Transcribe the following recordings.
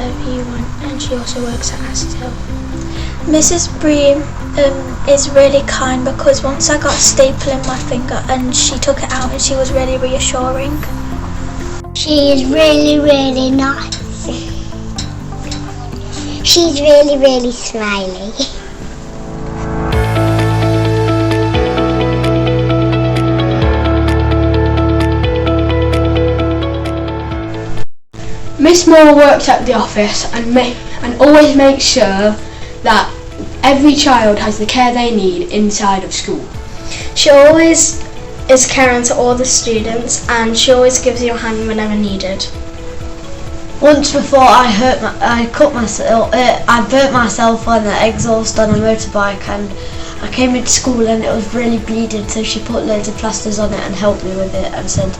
whatever you want, and she also works at Astil. Mrs. Bream is really kind because once I got a staple in my finger and she took it out and she was really reassuring. She is really, really nice. She's really, really smiley. Miss Moore works at the office and always makes sure that every child has the care they need inside of school. She always is caring to all the students and she always gives you a hand whenever needed. Once before I burnt myself on the exhaust on a motorbike, and I came into school and it was really bleeding, so she put loads of plasters on it and helped me with it and said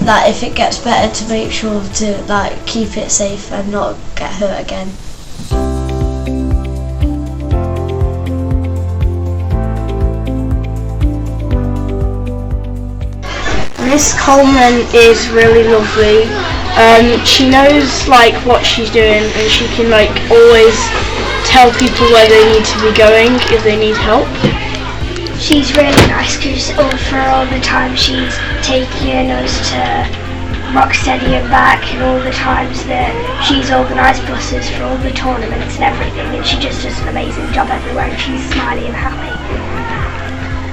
that if it gets better to make sure to keep it safe and not get hurt again. Miss Coleman is really lovely. She knows what she's doing, and she can always tell people where they need to be going if they need help. She's really nice because for all the time she's taking us to Rocksteady and back, and all the times that she's organised buses for all the tournaments and everything, and she just does an amazing job everywhere, and she's smiley and happy.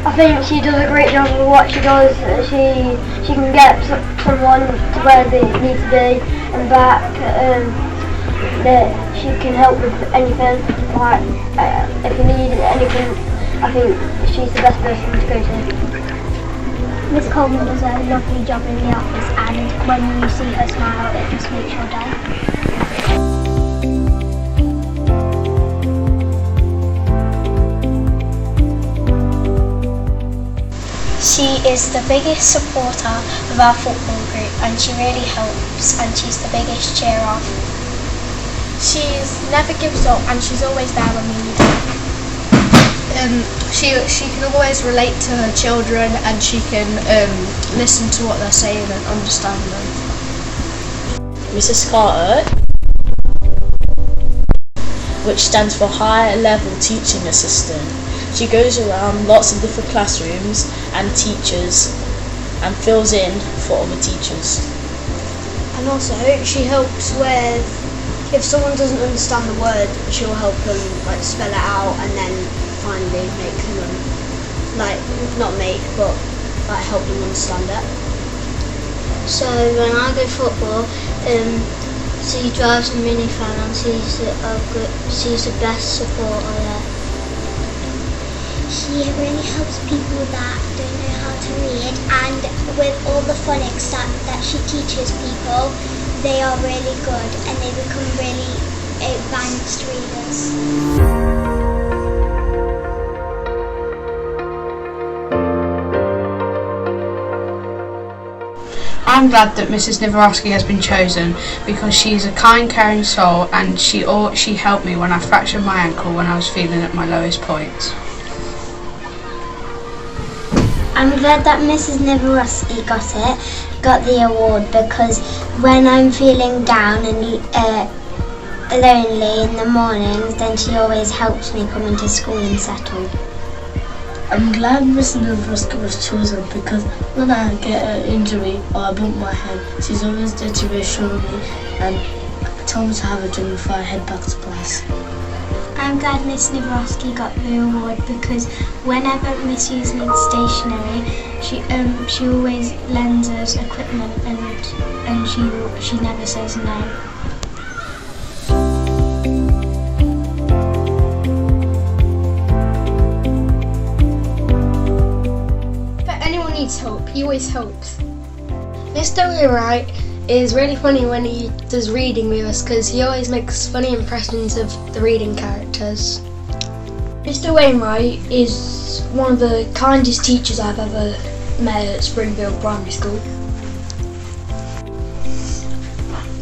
I think she does a great job of what she does. She can get someone to where they need to be and back. That she can help with anything. If you need anything, I think she's the best person to go to. Miss Coleman does a lovely job in the office, and when you see her smile, it just makes your day. She is the biggest supporter of our football group and she really helps, and she's the biggest cheer-off. She never gives up and she's always there when we need her. She can always relate to her children, and she can listen to what they're saying and understand them. Mrs. Carter, which stands for Higher Level Teaching Assistant. She goes around lots of different classrooms and teachers and fills in for other teachers. And also she helps with, if someone doesn't understand the word, she'll help them spell it out and then finally make them help them understand it. So when I go football, she drives a minifan and she's the best supporter there. She really helps people that don't know how to read, and with all the phonics that she teaches people, they are really good and they become really advanced readers. I'm glad that Mrs. Nivorowski has been chosen because she's a kind, caring soul, and she helped me when I fractured my ankle when I was feeling at my lowest point. I'm glad that Mrs. Nivorowski got the award, because when I'm feeling down and lonely in the mornings, then she always helps me come into school and settle. I'm glad Miss Nivorowski was chosen because when I get an injury or I bump my head, she's always there to reassure me and tell me to have a drink before I head back to class. I'm glad Miss Nivorowski got the award because whenever Miss Hughes needs stationery, she always lends us equipment and she never says no. Needs help, he always helps. Mr. Wainwright is really funny when he does reading with us because he always makes funny impressions of the reading characters. Mr. Wainwright is one of the kindest teachers I've ever met at Springfield Primary School.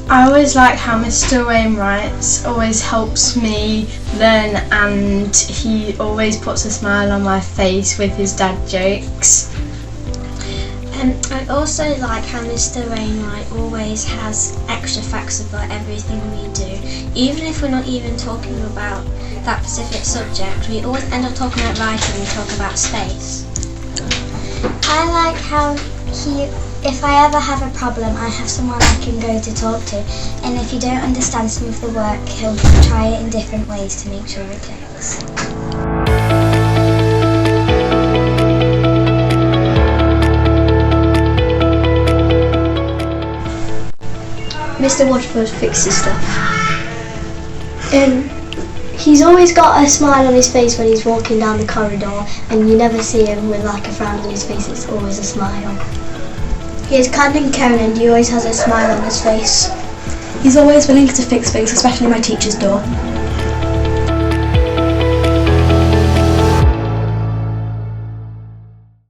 I always like how Mr. Wainwright always helps me learn, and he always puts a smile on my face with his dad jokes. I also like how Mr. Wainwright always has extra facts about everything we do. Even if we're not even talking about that specific subject, we always end up talking about writing and talk about space. I like how if I ever have a problem, I have someone I can go to talk to, and if you don't understand some of the work, he'll try it in different ways to make sure it clicks. Mr. Waterford fixes stuff. He's always got a smile on his face when he's walking down the corridor, and you never see him with like a frown on his face. It's always a smile. He is kind and caring, and he always has a smile on his face. He's always willing to fix things, especially my teacher's door.